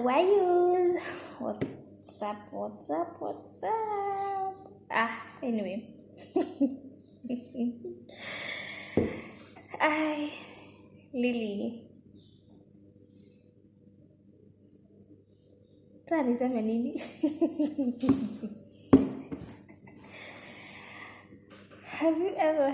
How are you? What's up? What's up? What's up? Anyway. I Lily. Sasa niseme nini? Have you ever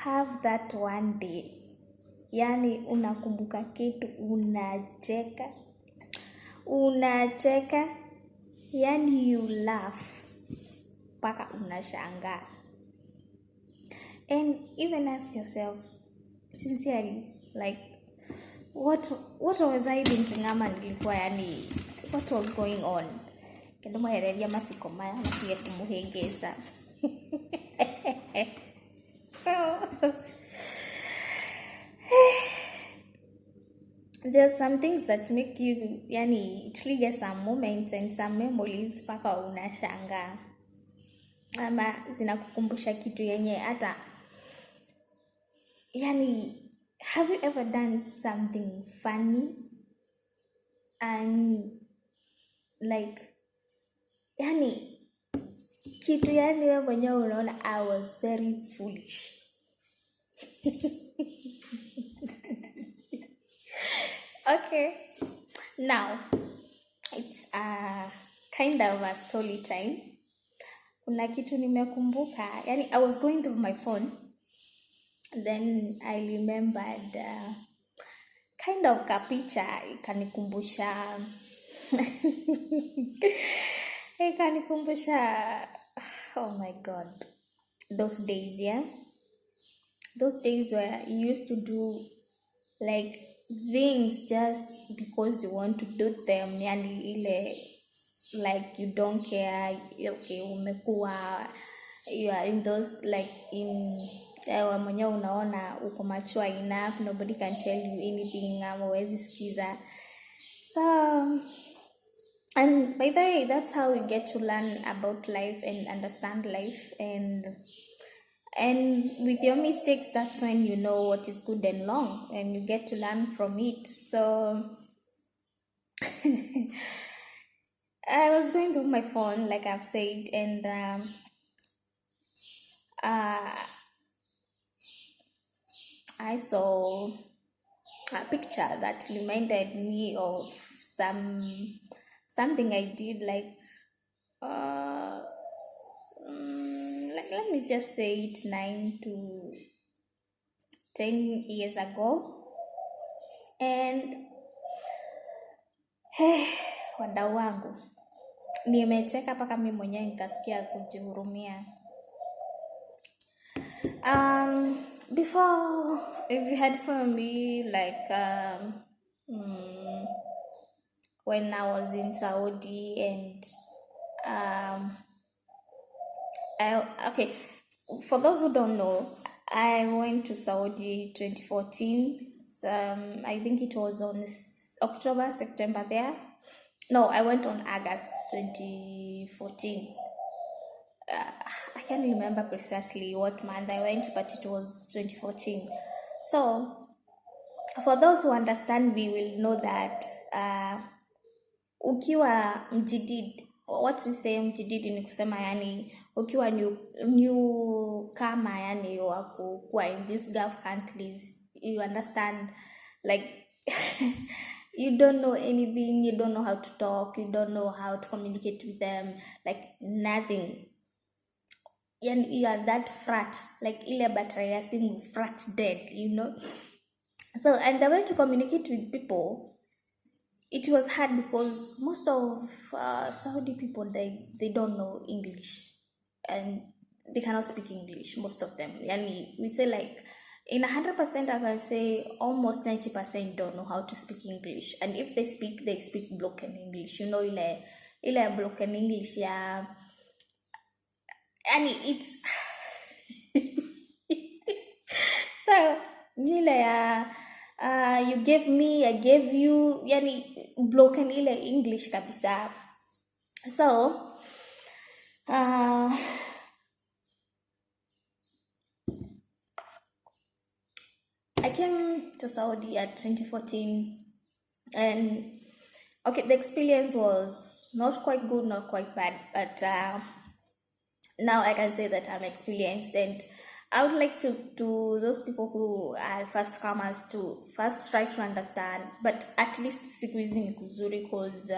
have that one day? Yani unakumbuka kitu unacheka, yani you laugh paka unashangaa. And even ask yourself sincerely, like what was I thinking ama nilikuwa yani what was going on? Kendo mahereria masiko maya masiye kumuhengesa. So there's some things that make you yani trigger some moments and some memories paka unashangaa. Ama zinakukumbusha kitu yenye hata yani, have you ever done something funny and like yani kitu yani wewe mwenyewe unaona I was very foolish. Okay, now it's a kind of a story time. Kuna kitu nimekumbuka, yani I was going through my phone, then I remembered kind of kapicha ikanikumbusha oh my god, those days, yeah, those days where you used to do like things just because you want to do them, yani ile like you don't care, okay, umekuwa you are in those like in mwenyewe unaona uko mature enough, nobody can tell you anything, huwezi sikiza. So and by the way, that's how we get to learn about life and understand life, and with your mistakes, that's when you know what is good and wrong, and you get to learn from it. So I was going through my phone, like I've said, and I saw a picture that reminded me of something I did like let me just say it 9 to 10 years ago. And wadau wangu, nimecheka paka mimi mwenyewe nikasikia kujihurumia. Before, if you had for me like when I was in Saudi, and okay, for those who don't know, I went to Saudi 2014. I think it was on October, September there. No, I went on August 2014. I can't remember precisely what month I went, but it was 2014. So, for those who understand me will know that ukiwa mjidid, what we say mjidid ni kusema yani ukiwa new kama yani wakuwa in these Gulf countries, you understand, like you don't know anything, you don't know how to talk, you don't know how to communicate with them, like nothing. And you are that frat, like ile battery ya simu frat dead, you know. So, and the way to communicate with people, it was hard because most of Saudi people, they don't know English and they cannot speak English, most of them. And we say like in 100%, I can say almost 90% don't know how to speak English. And if they speak broken English, you know, ile broken English, yeah. And it's so you gave me, I gave you, yani broken ile English kabisa. So I came to Saudi at 2014, and Okay, the experience was not quite good, not quite bad, but now I can say that I'm experienced, and I would like to those people who are first comers to first try to understand, but at least siku hizi ni kuzuri because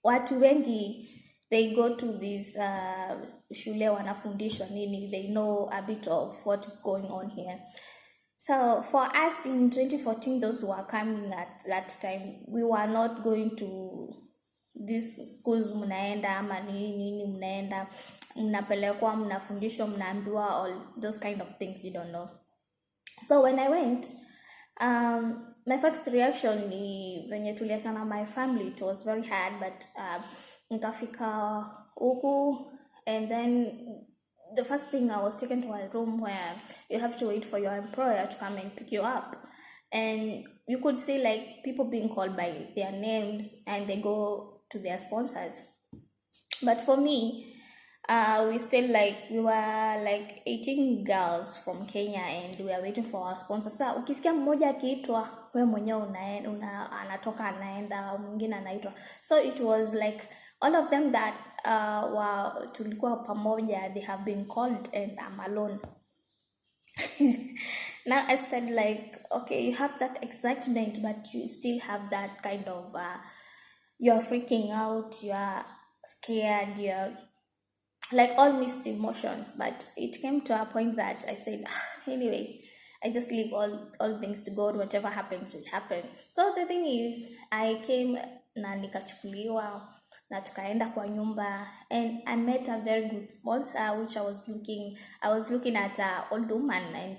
watu wengi they go to this shule wanafundishwa nini, they know a bit of what is going on here. So for us in 2014, those who were coming at that time, we were not going to these schools mnaenda ama nini mnaenda mnapelekwa mnafundishwa mnaambiwa all those kind of things you don't know. So when I went, my first reaction ni venye tuliachana my family, it was very hard, but nikafika huku, and then the first thing I was taken to a room where you have to wait for your employer to come and pick you up, and you could see like people being called by their names and they go to their sponsors. But for me, we still we were like 18 girls from Kenya and we are waiting for our sponsors. Sasa ukisikia mmoja akiitwa wewe mwenyewe anatoka anaenda, mwingine anaitwa. So it was like all of them that tulikuwa pamoja, they have been called and I'm alone. Now I started like, okay, you have that excitement, but you still have that kind of you're freaking out, you're scared, you're like all mixed emotions. But it came to a point that I said, anyway, I just leave all things to God, whatever happens will happen. So the thing is, I came na nikachukuliwa na tukaenda kwa nyumba, and I met a very good sponsor, which I was looking at an old woman, and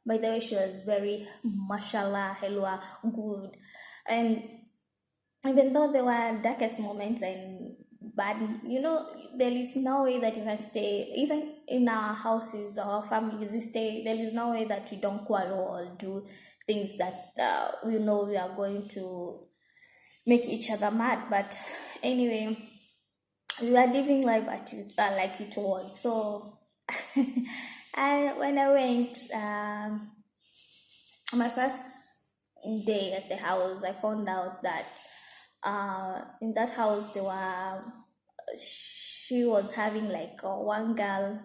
by the way, she was very mashallah, helwa, good. And even though there were darkest moments and bad, there is no way that you can stay, even in our houses or families we stay, there is no way that we don't quarrel or do things that we are going to make each other mad. But anyway, we are living life like it was. So when I went, my first day at the house, I found out that in that house she was having like one girl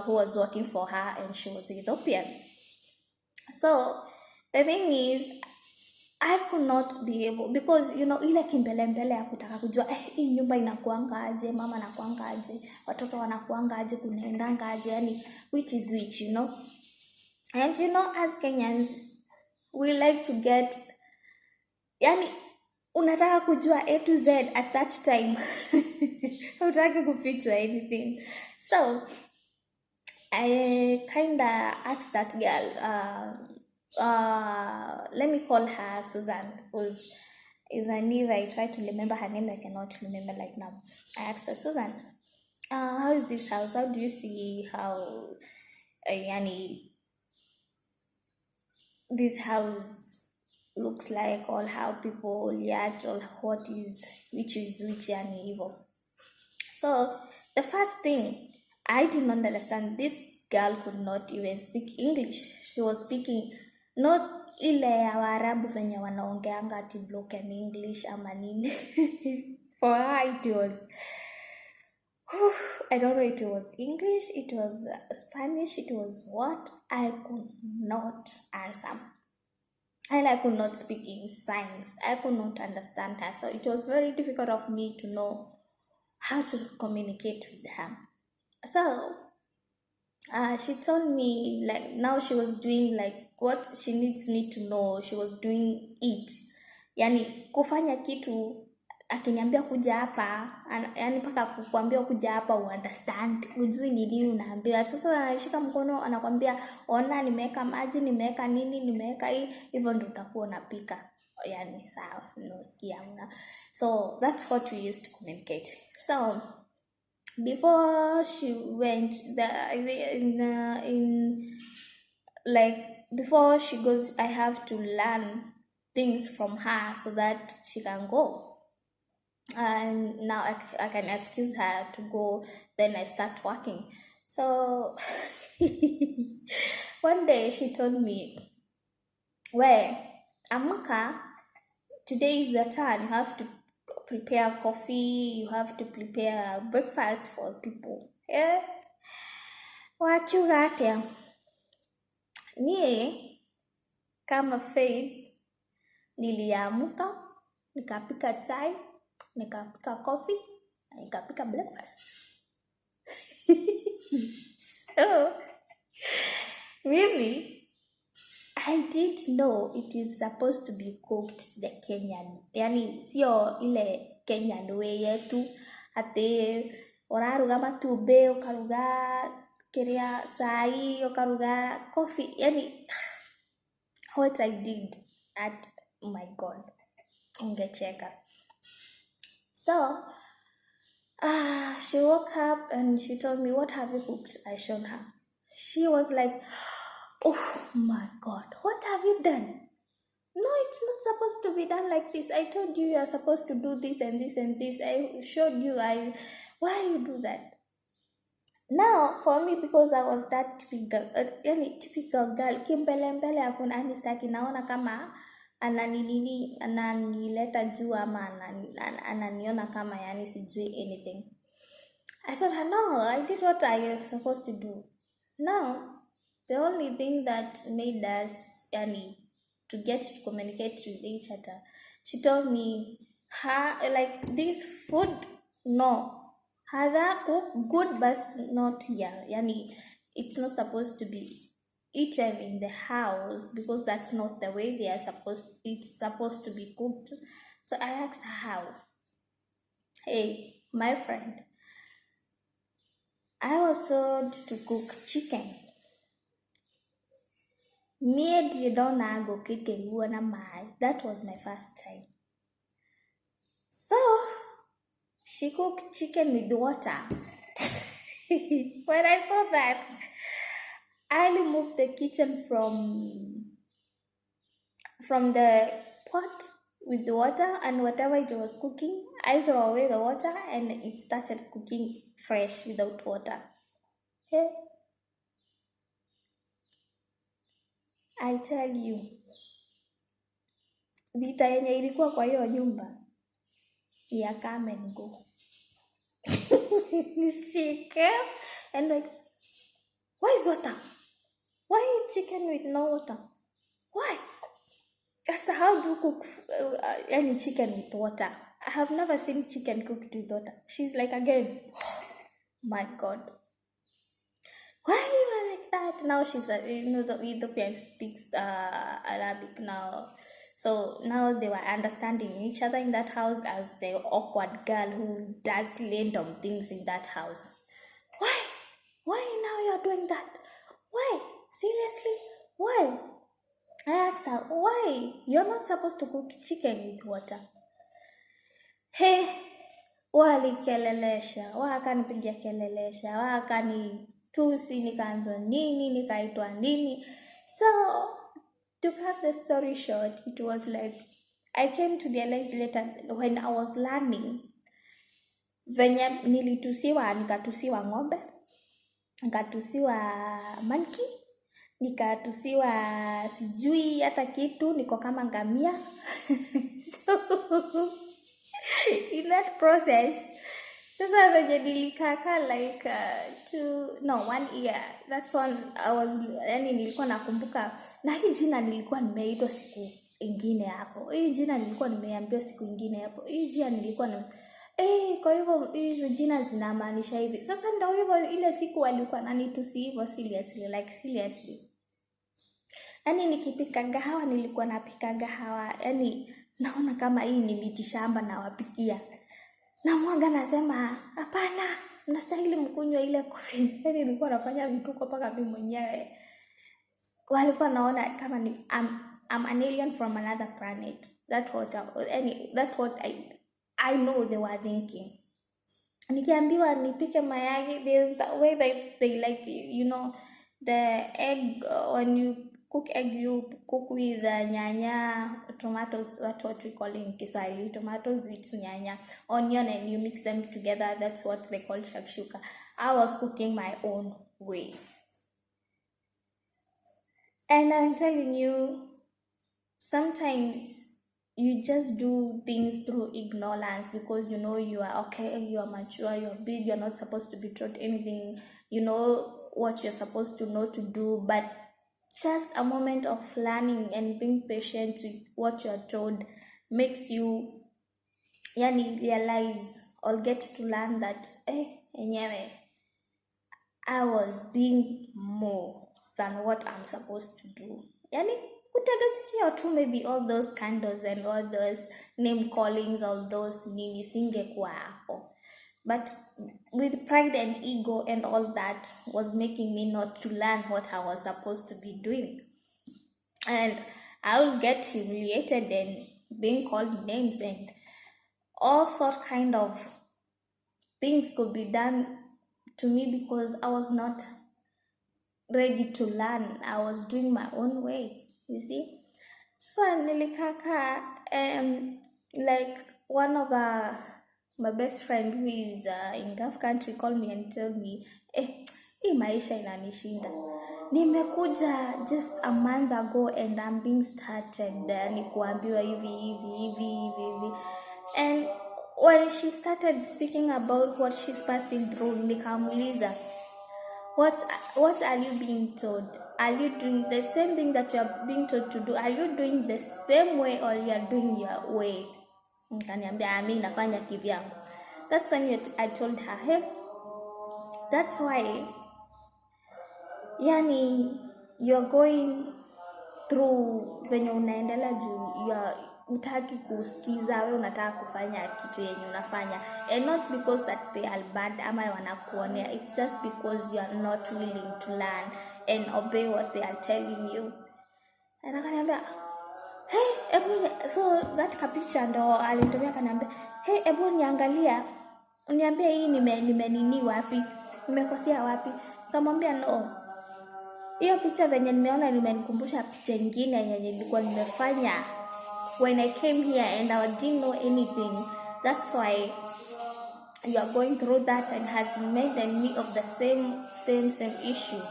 who was working for her, and she was Ethiopian. So the thing is, I could not be able, because ile kimbelembele ya kutaka kujua hii nyumba inakuanga aje, mama anakuanga aje, watoto wanakuanga aje, kunaendanga aje, yani which is which, and as Kenyans we like to get, yani unataka kujua A to Z at that time. Hutaki kufichwa anything. So I kinda asked that girl, let me call her Susan, because even if I try to remember her name, I cannot remember like now. I asked her, Susan, how is this house? How do you see how this house looks like, or how people react, or which is which evil? So the first thing, I did not understand, this girl could not even speak English. She was speaking not ile ya Waarabu venye wanaongeanga ati broken English ama nini. For her it was, I don't know, it was English, it was Spanish, it was what, I could not answer. And I could not speak in signs. I could not understand her. So it was very difficult of me to know how to communicate with her. So she told me, like, now she was doing like what she needs me to know. She was doing it, yani kufanya kitu, akiniambia kuja hapa, yani paka kukwambia kuja hapa understand, ujui ni nini unaambiwa. Sasa anashika mkono anakwambia, ona nimeweka maji, nimeweka nini, nimeweka hii, hivyo ndio utakuwa unapika. Yani sawa, unasikia una. So that's what we used to communicate. So before she went before she goes, I have to learn things from her so that she can go. And now I can excuse her to go, then I start working. So one day she told me, "Where amka today is your turn. You have to prepare coffee, you have to prepare breakfast for people. Yeah. Wakiuga atia. Nie kama Faith niliamka, nikapika chai, nikapika coffee, nikapika breakfast. So, really, I didn't know it is supposed to be cooked the Kenyan. Yani, sio ile Kenyan way yetu. Ate, oraruga matube, ukaruga kiria sai, ukaruga coffee. Yani, what I did at, oh my God, ungecheka. So, she woke up and she told me, what have you cooked? I showed her. She was like, oh my God, what have you done? No, it's not supposed to be done like this. I told you are supposed to do this and this and this. I showed you. Why you do that? Now, for me, because I was that typical girl, kimbele hakuna anisaki naona kama ananileta juu ama ananiona kama yani sijui anything. I told her, no, I did what I was supposed to do. Now, the only thing that made us to get to communicate with each other, she told me, like this food, no. Hada cook good but not here. It's not supposed to be eaten in the house because that's not the way it's supposed to be cooked. So I asked her how. Hey, my friend, I was told to cook chicken. Me you don't go cooking that was my first time. So she cooked chicken with water. When I saw that, I removed the kitchen from the pot with the water, and whatever it was cooking, I threw away the water and it started cooking fresh without water. Hey. I tell you, vita yenye ilikuwa kwa hiyo nyumba ya come and go. She came and like, why is water? Why chicken with no water? Why? That's how do you cook any chicken with water? I have never seen chicken cooked with water. She's like, again, my God. Why you are like that? Now she's the Ethiopian speaks Arabic now. So now they were understanding each other in that house as the awkward girl who does random things in that house. Why? Why now you are doing that? Why? Seriously? Why? I asked her, why? You're not supposed to cook chicken with water. Hey, walikelelesha, wakanipigia kelelesha, wakanitusi, nikaambiwa nini, nikaitwa nini. So, to cut the story short, it was like, I came to realize later when I was learning, venye nilitusiwa, nikatusiwa ng'ombe, nikatusiwa monkey, nikatusiwa sijui hata kitu, niko kama ngamia. So, in that process, sasa venye nilikaka like 1 year. That's one I was, nilikuwa nakumbuka, na hii jina nilikuwa nimeitwa siku ingine hapo. Hii jina nilikuwa nimeambiwa siku ingine hapo. Hii jina nilikuwa kwa hivyo hizo jina zinamaanisha hivi. Sasa ndio hivyo ile siku walikuwa nanitusi hivyo seriously. Nikipika gahawa nilikuwa napika gahawa. Naona kama hii ni miti shamba na wapikia. Na mwanga nasema, hapana, mnastahili mkunywa ile coffee. Nilikuwa nafanya vituko mpaka mimi mwenyewe. Walikuwa naona kama ni I'm an alien from another planet. That's what I know they were thinking. Nikiambiwa nipike mayai, there's the way they like, the egg, when you cook egg, you cook with nyanya, tomatoes. That's what we call in Kiswahili. Tomatoes, it's nyanya, onion, and you mix them together. That's what they call shakshuka. I was cooking my own way. And I'm telling you, sometimes you just do things through ignorance because you know you are okay, you are mature, you're big, you're not supposed to be taught anything, you know what you're supposed to know to do. But just a moment of learning and being patient to what you're told makes you yani realize or get to learn that enyewe I was being more than what I'm supposed to do. Yani kutega sikio tu, maybe all those candles and all those name callings, all those nini singekuwa hapo. But with pride and ego and all that was making me not to learn what I was supposed to be doing. And I will get humiliated and being called names and all sort kind of things could be done to me because I was not ready to learn. I was doing my own way, you see. So nilikaka like one of my best friend who is in Gulf country called me and told me, hii maisha inanishinda. Nimekuja just a month ago and I'm being started ni kuambiwa hivi. And when she started speaking about what she's passing through, nikamuliza, what are you being told? Are you doing the same thing that you are being told to do? Are you doing the same way or you are doing your way? Nikaniambia mimi nafanya kivyangu. That's when I told her, hey, that's why yani you're going through venye unaendelea juu utaki kusikiza, wewe unataka kufanya kitu yenye unafanya, and not because that they are bad ama wanakuonea, it's just because you are not willing to learn and obey what they are telling you. And akaniambia, hey, so that kapicha ndo alinitumia, akaniambia, hey, ebu niangalia, uniambia hii nini wapi, nimekosea wapi. Nikamwambia no, hiyo picha venye nimeona nimenikumbusha picha nyingine yenye nilikuwa nimefanya when I came here and I didn't know anything. That's why you are going through that and has reminded me of the same issue.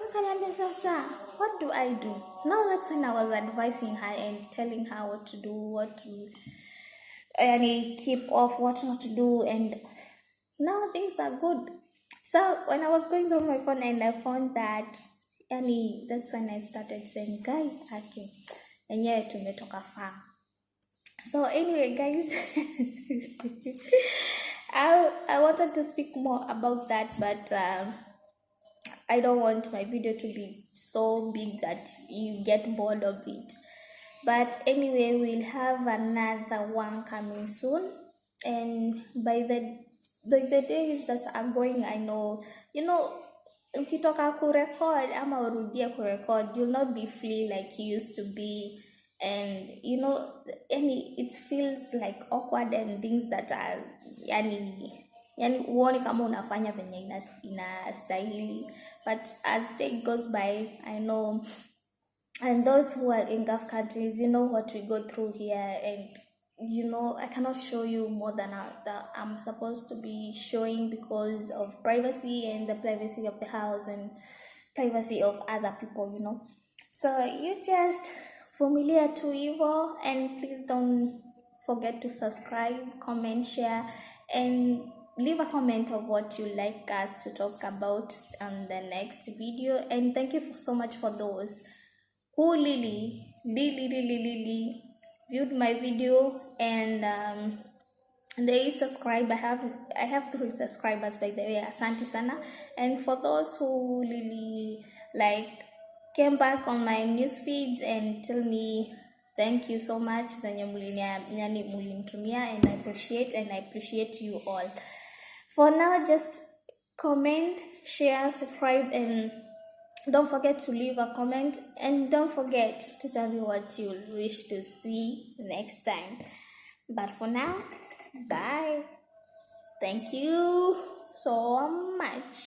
Akaniambia sasa, what do I do? Now that's when I was advising her and telling her what to do, what to keep off, what not to do, and now things are good. So when I was going through my phone and I found that, that's when I started saying, guys, okay, and yeah, tumetoka far. So anyway, guys, I wanted to speak more about that, but I don't want my video to be so big that you get bored of it. But anyway, we'll have another one coming soon, and by the days that are going, I know, ukitoka kurecord ama urudie kurecord, you'll not be free like you used to be, and it feels like awkward and things that are uone kama unafanya venye inastahili. But as day goes by, I know, and those who are in Gulf countries, you know what we go through here, and I cannot show you more than that I'm supposed to be showing because of privacy and the privacy of the house and privacy of other people, So you just familiar to evil, and please don't forget to subscribe, comment, share, and leave a comment of what you like us to talk about on the next video. And thank you so much for those who really viewed my video and they subscribe. I have 3 subscribers, by the way. Asante sana. And for those who really came back on my news feeds and tell me thank you so much, and I appreciate you all. For now, just comment, share, subscribe, and don't forget to leave a comment, and don't forget to tell me what you wish to see next time. But for now, bye. Thank you so much.